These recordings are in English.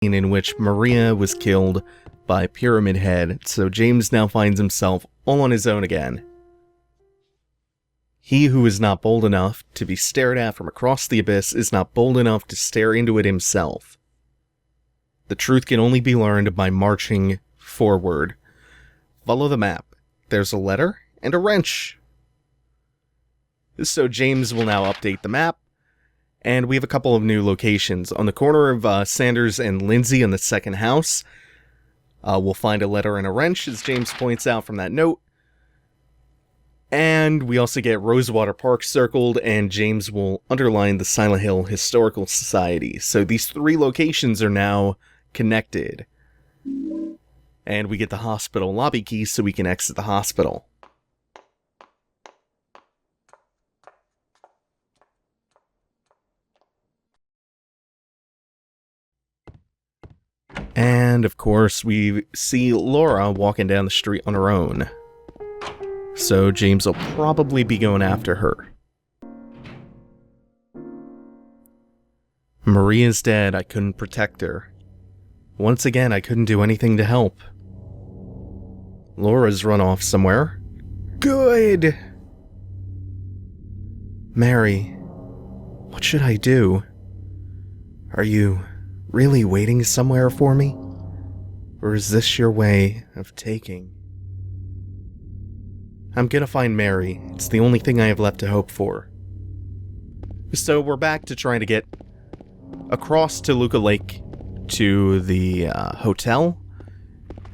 in which Maria was killed by Pyramid Head, so James now finds himself all on his own again. He who is not bold enough to be stared at from across the abyss is not bold enough to stare into it himself. The truth can only be learned by marching forward. Follow the map. There's a letter and a wrench. So James will now update the map, and we have a couple of new locations. On the corner of Sanders and Lindsay in the second house, we'll find a letter and a wrench, as James points out from that note. And we also get Rosewater Park circled, and James will underline the Silent Hill Historical Society. So these three locations are now connected. And we get the hospital lobby key so we can exit the hospital. And, of course, we see Laura walking down the street on her own. So James will probably be going after her. Maria's dead. I couldn't protect her. Once again, I couldn't do anything to help. Laura's run off somewhere. Good! Mary, what should I do? Are you really waiting somewhere for me? Or is this your way of taking? I'm gonna find Mary. It's the only thing I have left to hope for. So we're back to trying to get across to Luca Lake to the hotel.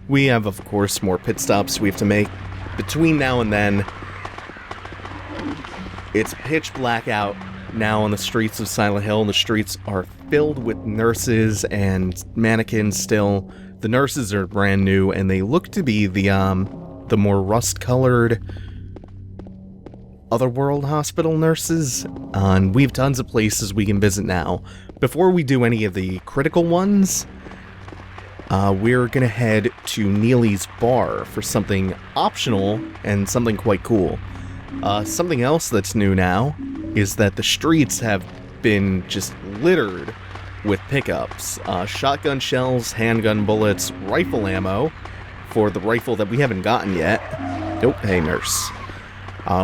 We have, of course, more pit stops we have to make. Between now and then, it's pitch black out now on the streets of Silent Hill. The streets are filled with nurses and mannequins still. The nurses are brand new, and they look to be the more rust-colored Otherworld hospital nurses. And we have tons of places we can visit now. Before we do any of the critical ones, we're gonna head to Neely's bar for something optional and something quite cool. Something else that's new now is that the streets have been just littered with pickups. Shotgun shells, handgun bullets, rifle ammo for the rifle that we haven't gotten yet. Oh, hey nurse.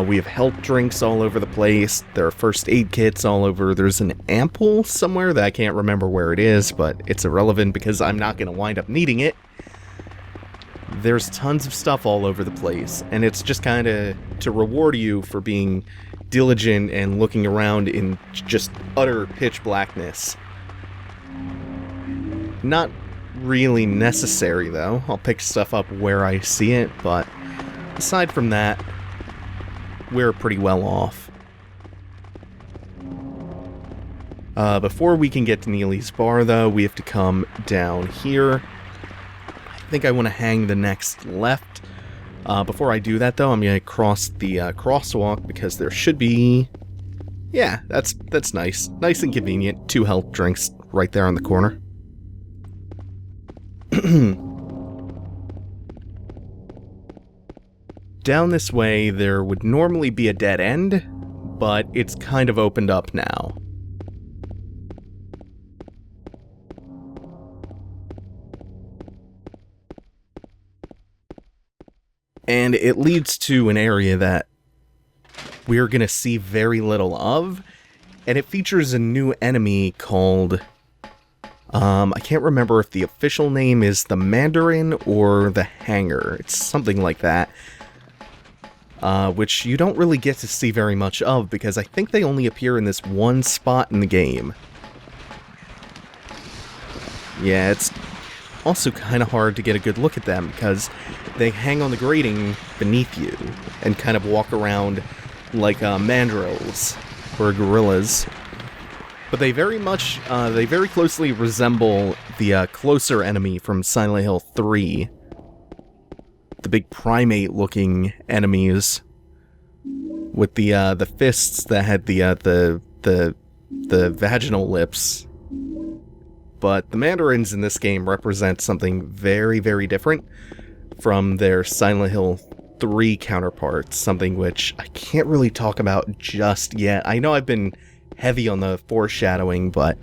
We have health drinks all over the place. There are first aid kits all over. There's an ampoule somewhere that I can't remember where it is, but it's irrelevant because I'm not going to wind up needing it. There's tons of stuff all over the place, and it's just kind of to reward you for being diligent and looking around in just utter pitch blackness. Not really necessary, though. I'll pick stuff up where I see it, but aside from that, we're pretty well off. Before we can get to Neely's bar, though, we have to come down here. I think I want to hang the next left. Before I do that, though, I'm going to cross the crosswalk because there should be... Yeah, that's nice. Nice and convenient. 2 health drinks right there on the corner. Down this way, there would normally be a dead end, but it's kind of opened up now. And it leads to an area that we're going to see very little of, and it features a new enemy called... I can't remember if the official name is the Mandarin or the Hanger. It's something like that. Which you don't really get to see very much of, because I think they only appear in this one spot in the game. Yeah, it's also kind of hard to get a good look at them, because they hang on the grating beneath you, and kind of walk around like mandrills, or gorillas. But they very closely resemble the closer enemy from Silent Hill 3. The big primate-looking enemies with the fists that had the vaginal lips. But the Mandarins in this game represent something very, very different from their Silent Hill 3 counterparts, something which I can't really talk about just yet. I know I've been heavy on the foreshadowing, but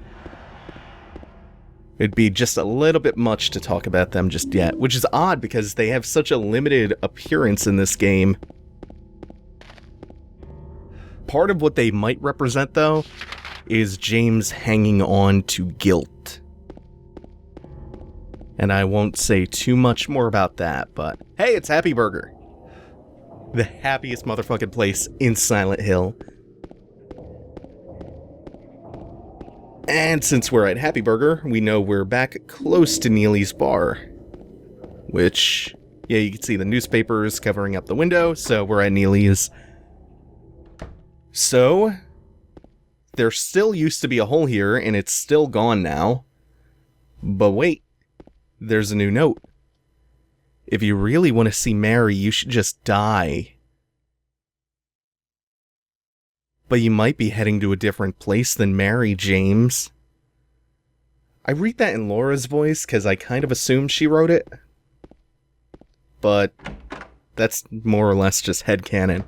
It'd be just a little bit much to talk about them just yet, which is odd because they have such a limited appearance in this game. Part of what they might represent, though, is James hanging on to guilt. And I won't say too much more about that, but hey, it's Happy Burger. The happiest motherfucking place in Silent Hill. And since we're at Happy Burger, we know we're back close to Neely's bar. Which, yeah, you can see the newspapers covering up the window, so we're at Neely's. So, there still used to be a hole here, and it's still gone now. But wait, there's a new note. If you really want to see Mary, you should just die. But you might be heading to a different place than Mary, James. I read that in Laura's voice because I kind of assumed she wrote it. But that's more or less just headcanon.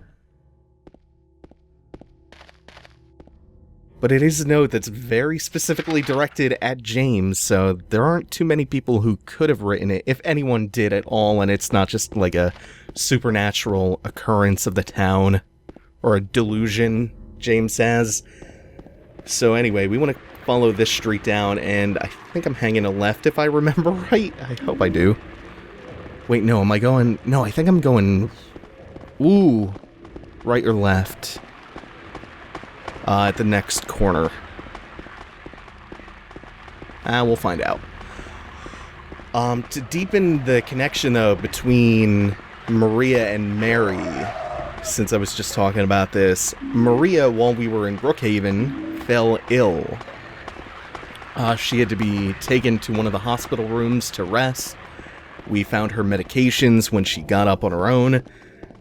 But it is a note that's very specifically directed at James, so there aren't too many people who could have written it, if anyone did at all, and it's not just like a supernatural occurrence of the town, or a delusion, James says. So anyway, we want to follow this street down, and I think I'm hanging a left if I remember right. I hope I do. Wait, no, am I going... No, I think I'm going... Ooh, right or left? At the next corner. We'll find out. To deepen the connection, though, between Maria and Mary, since I was just talking about this, Maria, while we were in Brookhaven, fell ill. She had to be taken to one of the hospital rooms to rest. We found her medications when she got up on her own.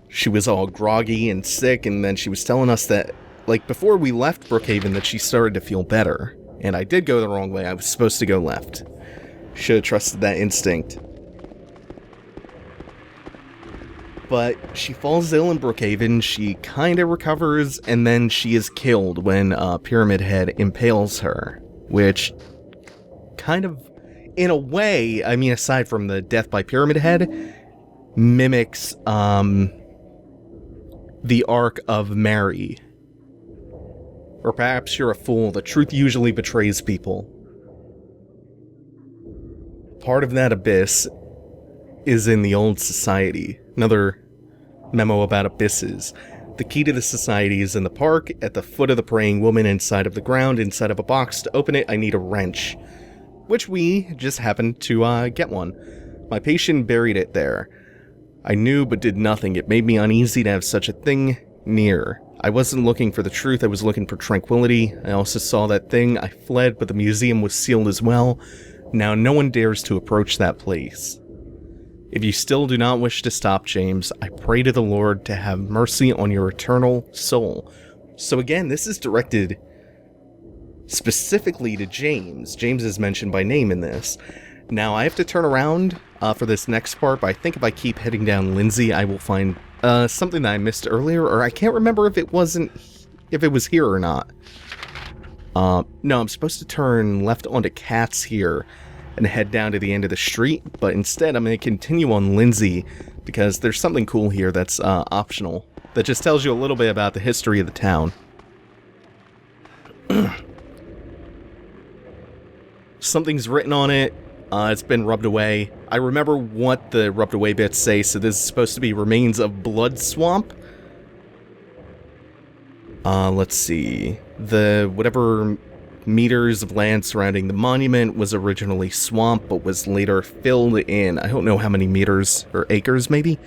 She was all groggy and sick, and then she was telling us that, like, before we left Brookhaven, that she started to feel better. And I did go the wrong way. I was supposed to go left. Should have trusted that instinct. But she falls ill in Brookhaven, she kinda recovers, and then she is killed when Pyramid Head impales her. Which, kind of, in a way, I mean, aside from the death by Pyramid Head, mimics, the arc of Mary. Or perhaps you're a fool, the truth usually betrays people. Part of that abyss is in the old society. Another memo about abysses. The key to the society is in the park, at the foot of the praying woman, inside of the ground, inside of a box. To open it, I need a wrench. Which we just happened to get one. My patient buried it there. I knew but did nothing. It made me uneasy to have such a thing near. I wasn't looking for the truth, I was looking for tranquility. I also saw that thing, I fled, but the museum was sealed as well. Now no one dares to approach that place. If you still do not wish to stop, James, I pray to the Lord to have mercy on your eternal soul. So again, this is directed specifically to James. James is mentioned by name in this. Now, I have to turn around for this next part, but I think if I keep heading down Lindsay, I will find something that I missed earlier, or I can't remember if it was here or not. No, I'm supposed to turn left onto Katz here and head down to the end of the street, but instead I'm going to continue on Lindsay because there's something cool here that's optional that just tells you a little bit about the history of the town. Something's written on it. It's been rubbed away. I remember what the rubbed away bits say, so this is supposed to be remains of Blood Swamp. Let's see. The whatever meters of land surrounding the monument was originally swamp, but was later filled in. I don't know how many meters, or acres maybe?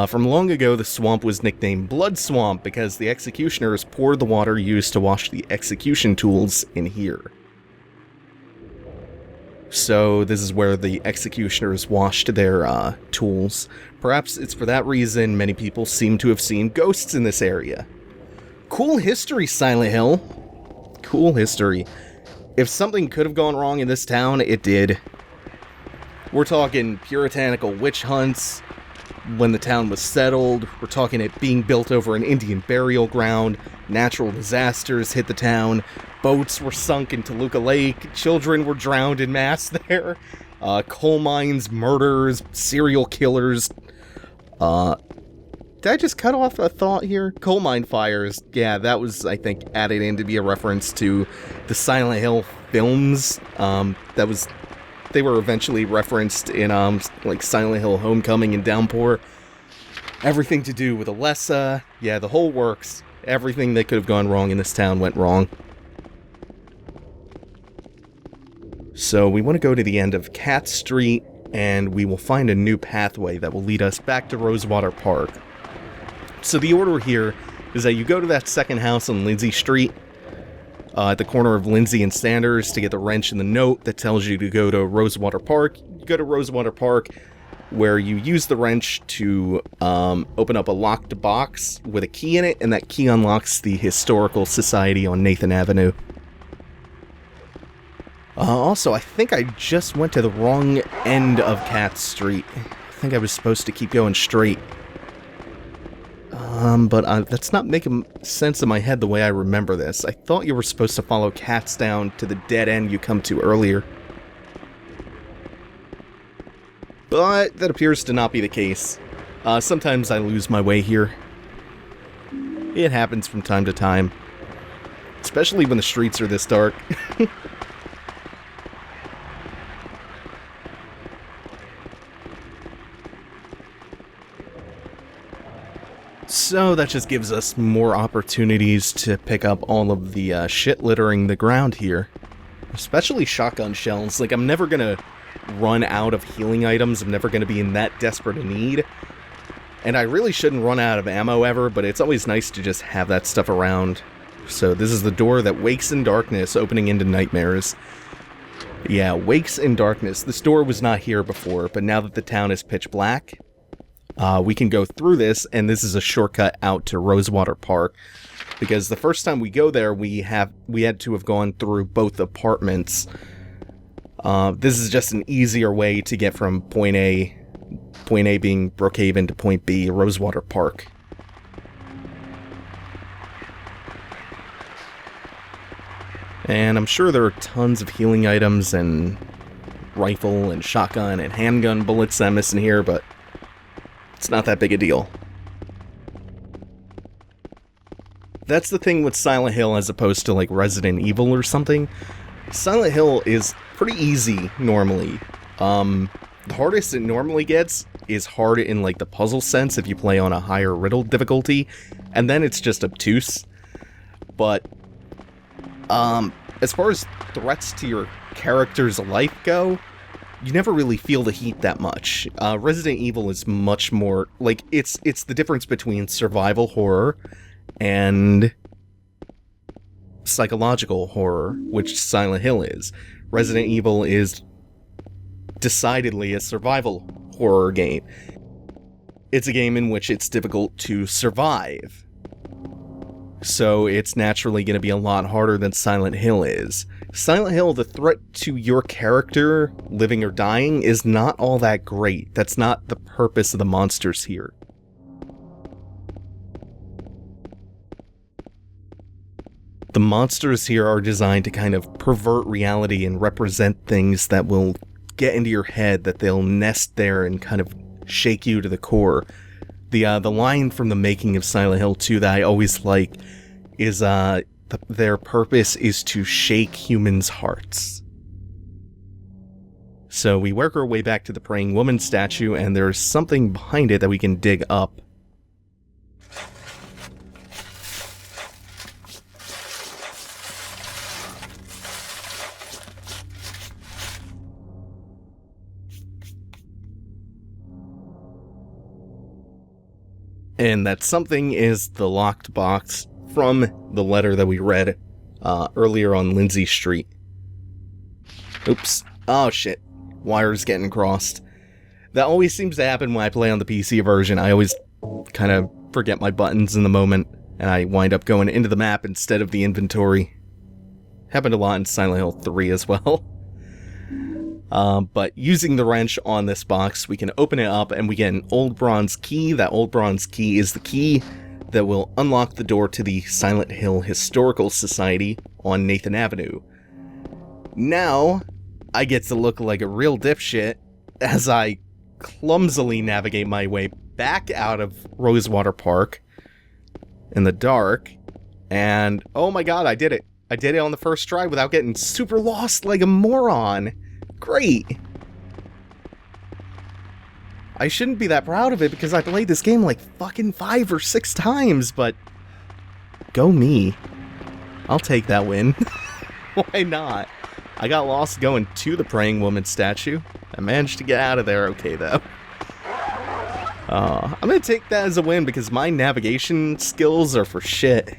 From long ago, the swamp was nicknamed Blood Swamp because the executioners poured the water used to wash the execution tools in here. So this is where the executioners washed their tools. Perhaps it's for that reason many people seem to have seen ghosts in this area. Cool history, Silent Hill. Cool history. If something could have gone wrong in this town, it did. We're talking puritanical witch hunts, when the town was settled. We're talking it being built over an Indian burial ground. Natural disasters hit the town. Boats were sunk in Toluca Lake. Children were drowned in mass there. Coal mines, murders, serial killers. Did I just cut off a thought here? Coal mine fires. Yeah, that was, I think, added in to be a reference to the Silent Hill films. They were eventually referenced in, like, Silent Hill Homecoming and Downpour. Everything to do with Alessa. Yeah, the whole works. Everything that could have gone wrong in this town went wrong. So we want to go to the end of Cat Street, and we will find a new pathway that will lead us back to Rosewater Park. So the order here is that you go to that second house on Lindsay Street, at the corner of Lindsay and Sanders, to get the wrench and the note that tells you to go to Rosewater Park. You go to Rosewater Park, where you use the wrench to open up a locked box with a key in it, and that key unlocks the Historical Society on Nathan Avenue. Also, I think I just went to the wrong end of Cat Street. I think I was supposed to keep going straight. But that's not making sense in my head the way I remember this. I thought you were supposed to follow Cats down to the dead end you come to earlier. But that appears to not be the case. Sometimes I lose my way here. It happens from time to time. Especially when the streets are this dark. So that just gives us more opportunities to pick up all of the shit littering the ground here. Especially shotgun shells. Like, I'm never gonna run out of healing items. I'm never gonna be in that desperate a need. And I really shouldn't run out of ammo ever, but it's always nice to just have that stuff around. So this is the door that wakes in darkness, opening into nightmares. Yeah, wakes in darkness. This door was not here before, but now that the town is pitch black, we can go through this, and this is a shortcut out to Rosewater Park. Because the first time we go there, we had to have gone through both apartments. This is just an easier way to get from point A being Brookhaven, to point B, Rosewater Park. And I'm sure there are tons of healing items and rifle and shotgun and handgun bullets I'm missing here, but it's not that big a deal. That's the thing with Silent Hill as opposed to like Resident Evil or something. Silent Hill is pretty easy normally. The hardest it normally gets is hard in like the puzzle sense if you play on a higher riddle difficulty, and then it's just obtuse. But as far as threats to your character's life go, you never really feel the heat that much. Resident Evil is much more like it's the difference between survival horror and psychological horror, which Silent Hill is. Resident Evil is decidedly a survival horror game. It's a game in which it's difficult to survive. So it's naturally going to be a lot harder than Silent Hill is. Silent Hill, the threat to your character, living or dying, is not all that great. That's not the purpose of the monsters here. The monsters here are designed to kind of pervert reality and represent things that will get into your head, that they'll nest there and kind of shake you to the core. The line from the making of Silent Hill 2 that I always like is their purpose is to shake humans' hearts. So we work our way back to the praying woman statue, and there's something behind it that we can dig up. And that something is the locked box from the letter that we read earlier on Lindsay Street. Oops. Oh shit. Wires getting crossed. That always seems to happen when I play on the PC version. I always kind of forget my buttons in the moment, and I wind up going into the map instead of the inventory. Happened a lot in Silent Hill 3 as well. But using the wrench on this box, we can open it up and we get an old bronze key. That old bronze key is the key that will unlock the door to the Silent Hill Historical Society on Nathan Avenue. Now, I get to look like a real dipshit as I clumsily navigate my way back out of Rosewater Park in the dark, and oh my god, I did it. I did it on the first try without getting super lost like a moron. Great. I shouldn't be that proud of it because I played this game like fucking 5 or 6 times, but go me. I'll take that win. Why not? I got lost going to the praying woman statue. I managed to get out of there okay, though. I'm gonna take that as a win because my navigation skills are for shit.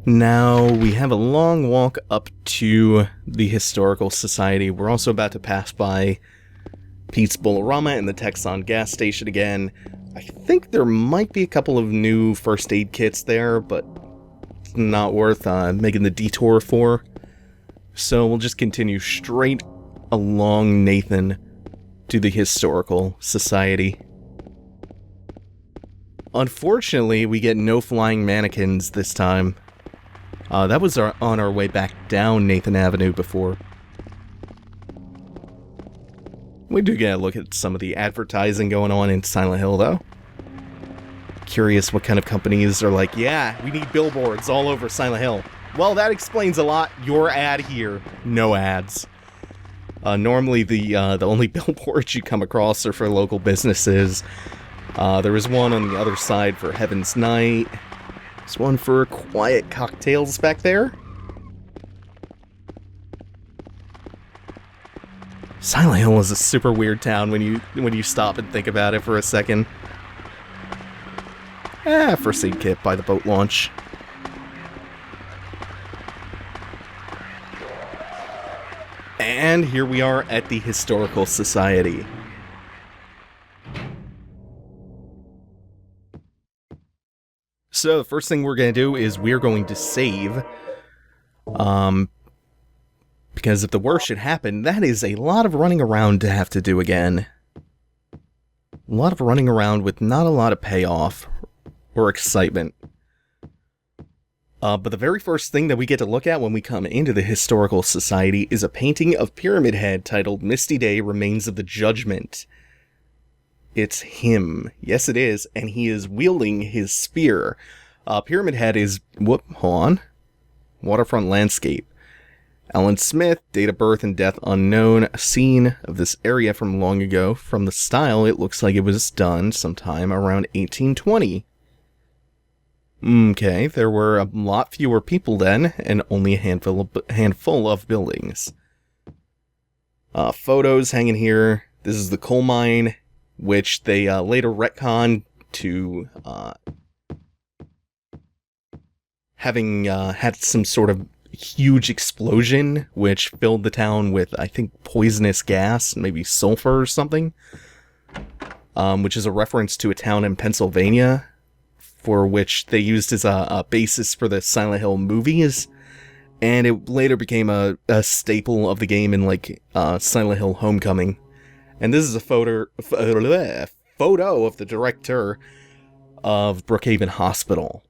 Now, we have a long walk up to the Historical Society. We're also about to pass by Pete's Bolorama and the Texon gas station again. I think there might be a couple of new first aid kits there, but it's not worth making the detour for. So we'll just continue straight along Nathan to the Historical Society. Unfortunately, we get no flying mannequins this time. That was on our way back down Nathan Avenue before. We do get a look at some of the advertising going on in Silent Hill, though. Curious what kind of companies are like, yeah, we need billboards all over Silent Hill. Well, that explains a lot. Your ad here. No ads. Normally, the only billboards you come across are for local businesses. There was one on the other side for Heaven's Night. There's one for Quiet Cocktails back there. Silent Hill is a super weird town when you stop and think about it for a second. First aid kit by the boat launch. And here we are at the Historical Society. So the first thing we're going to do is we're going to save. Because if the worst should happen, that is a lot of running around to have to do again. A lot of running around with not a lot of payoff or excitement. But the very first thing that we get to look at when we come into the Historical Society is a painting of Pyramid Head titled Misty Day Remains of the Judgment. It's him. Yes, it is, and he is wielding his spear. Pyramid Head is... hold on. Waterfront landscape. Alan Smith, date of birth and death unknown. A scene of this area from long ago. From the style, it looks like it was done sometime around 1820. Okay, there were a lot fewer people then, and only a handful of buildings. Photos hanging here. This is the coal mine, which they later retconned to having had some sort of huge explosion, which filled the town with, I think, poisonous gas, maybe sulfur or something, which is a reference to a town in Pennsylvania, for which they used as a basis for the Silent Hill movies, and it later became a staple of the game in, like, Silent Hill Homecoming. And this is a photo of the director of Brookhaven Hospital.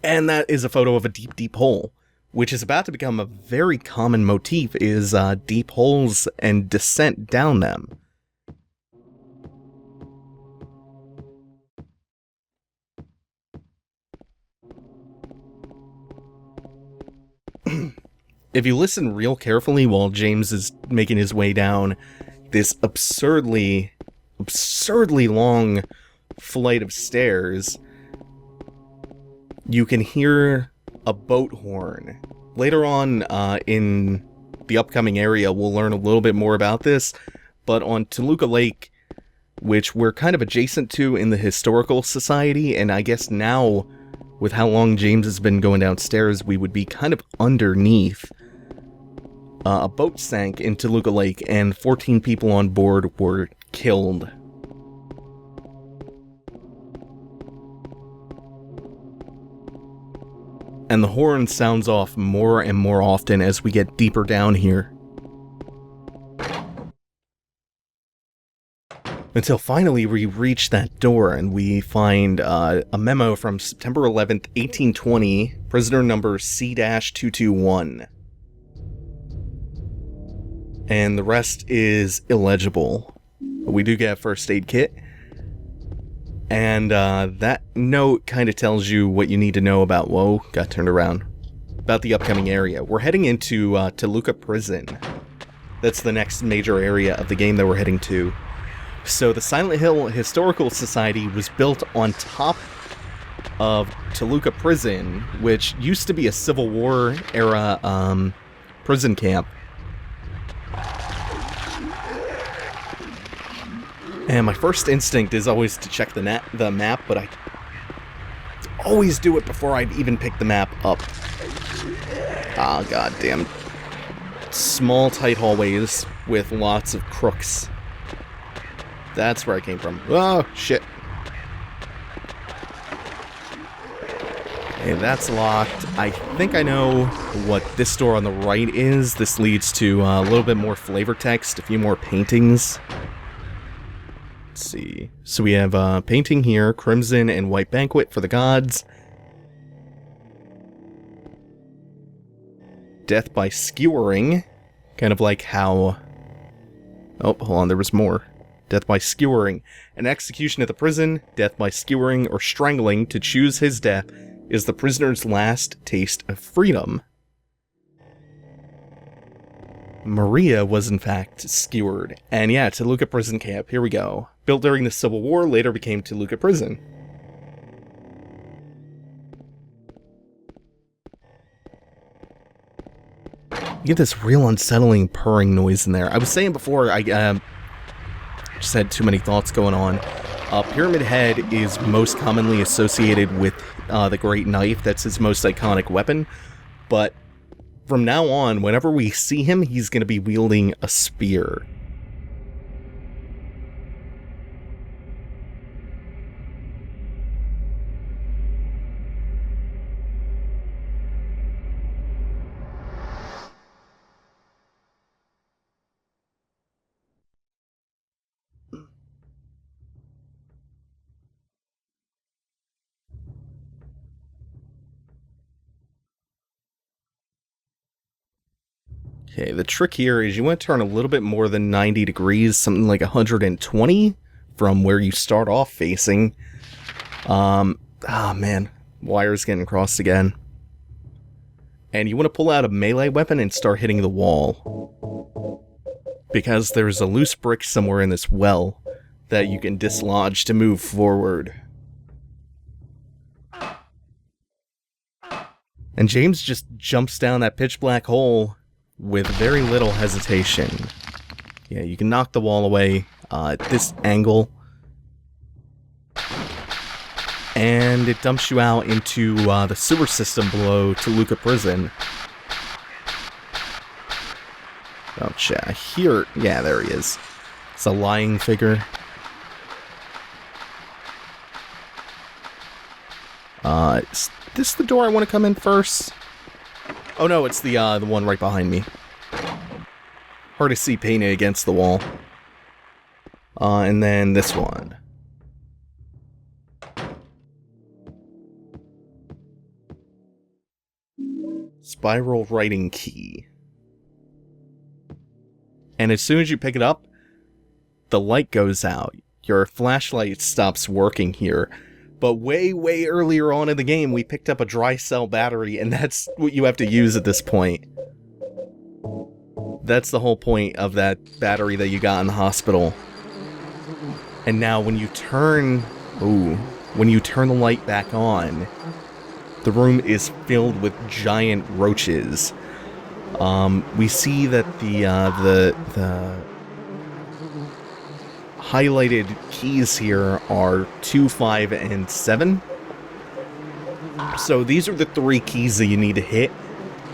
And that is a photo of a deep, deep hole, which is about to become a very common motif, is deep holes and descent down them. If you listen real carefully while James is making his way down this absurdly long flight of stairs, you can hear a boat horn. Later on in the upcoming area, we'll learn a little bit more about this, but on Toluca Lake, which we're kind of adjacent to in the Historical Society, and I guess now, with how long James has been going downstairs, we would be kind of underneath. A boat sank in Toluca Lake, and 14 people on board were killed. And the horn sounds off more and more often as we get deeper down here. Until finally we reach that door and we find a memo from September 11th, 1820, prisoner number C-221. And the rest is illegible. We do get a first aid kit. And that note kind of tells you what you need to know about, whoa, got turned around, about the upcoming area. We're heading into Toluca Prison. That's the next major area of the game that we're heading to. So the Silent Hill Historical Society was built on top of Toluca Prison, which used to be a Civil War era prison camp. And my first instinct is always to check the map, but I always do it before I even pick the map up. Ah, goddamn. Small, tight hallways with lots of crooks. That's where I came from. Oh, shit. Okay, that's locked. I think I know what this door on the right is. This leads to a little bit more flavor text, a few more paintings. Let's see. So we have a painting here, Crimson and White Banquet for the Gods. Death by skewering. Kind of like how... Oh, hold on, there was more. Death by skewering. An execution at the prison, death by skewering or strangling to choose his death is the prisoner's last taste of freedom. Maria was in fact skewered. And yeah, Toluca Prison Camp, here we go. Built during the Civil War, later became Toluca Prison. You get this real unsettling purring noise in there. I was saying before, I just had too many thoughts going on. Pyramid Head is most commonly associated with the Great Knife. That's his most iconic weapon. But from now on, whenever we see him, he's going to be wielding a spear. Okay, the trick here is you want to turn a little bit more than 90 degrees, something like 120 from where you start off facing. Man, wire's getting crossed again. And you want to pull out a melee weapon and start hitting the wall. Because there's a loose brick somewhere in this well that you can dislodge to move forward. And James just jumps down that pitch black hole with very little hesitation. Yeah, you can knock the wall away at this angle. And it dumps you out into the sewer system below Toluca Prison. Oh, shit. Here. Yeah, there he is. It's a lying figure. Is this the door I want to come in first? Oh no, it's the one right behind me. Hard to see painted against the wall. And then this one. Spiral writing key. And as soon as you pick it up, the light goes out. Your flashlight stops working here. But way, way earlier on in the game, we picked up a dry cell battery, and that's what you have to use at this point. That's the whole point of that battery that you got in the hospital. And now when you turn... when you turn the light back on, the room is filled with giant roaches. We see that the highlighted keys here are 2, 5, and 7. So these are the 3 keys that you need to hit,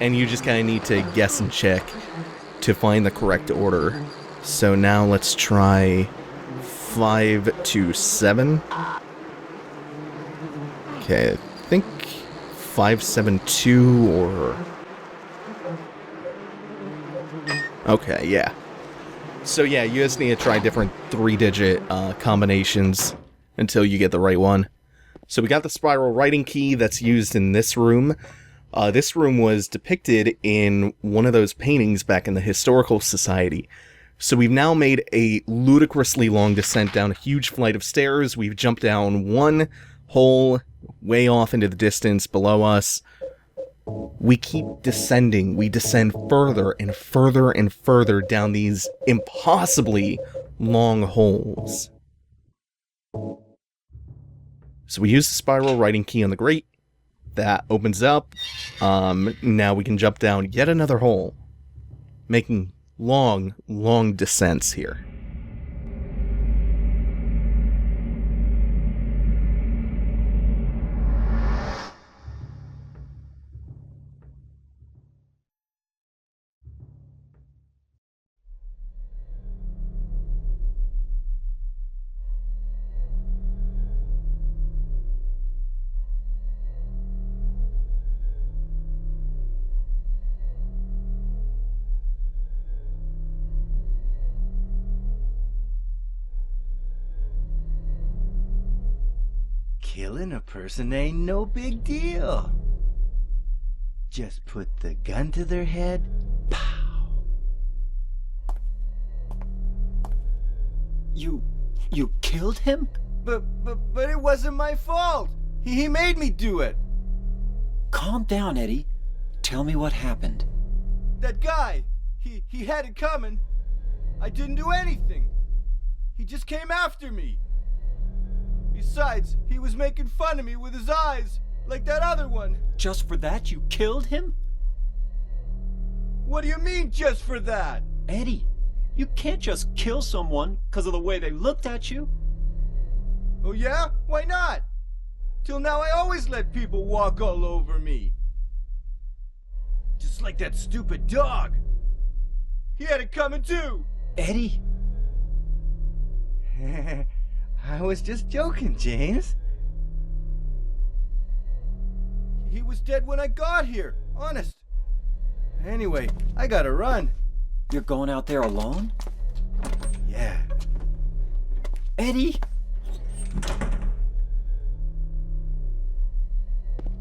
and you just kind of need to guess and check to find the correct order. So now let's try 5 to 7. Okay, I think 572 or... Okay, yeah. So yeah, you just need to try different 3-digit combinations until you get the right one. So we got the spiral writing key that's used in this room. This room was depicted in one of those paintings back in the Historical Society. So we've now made a ludicrously long descent down a huge flight of stairs. We've jumped down one hole way off into the distance below us. We keep descending. We descend further and further and further down these impossibly long holes. So we use the spiral writing key on the grate. That opens up. Now we can jump down yet another hole, making long, long descents here. Killing a person ain't no big deal. Just put the gun to their head, pow. You killed him? But it wasn't my fault. He made me do it. Calm down, Eddie. Tell me what happened. That guy, he had it coming. I didn't do anything. He just came after me. Besides, he was making fun of me with his eyes, like that other one. Just for that, you killed him? What do you mean, just for that? Eddie, you can't just kill someone because of the way they looked at you. Oh yeah? Why not? Till now I always let people walk all over me. Just like that stupid dog. He had it coming too. Eddie? I was just joking, James. He was dead when I got here, honest. Anyway, I gotta run. You're going out there alone? Yeah. Eddie?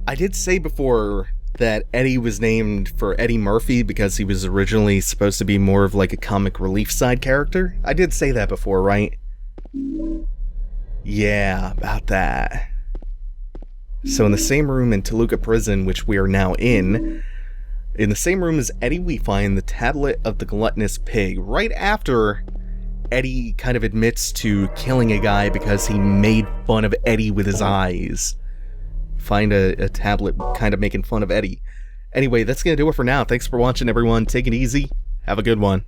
I did say before that Eddie was named for Eddie Murphy because he was originally supposed to be more of like a comic relief side character. I did say that before, right? Yeah, about that. So in the same room in Toluca Prison, which we are now in the same room as Eddie, we find the tablet of the gluttonous pig. Right after Eddie kind of admits to killing a guy because he made fun of Eddie with his eyes. Find a tablet kind of making fun of Eddie. Anyway, that's going to do it for now. Thanks for watching, everyone. Take it easy. Have a good one.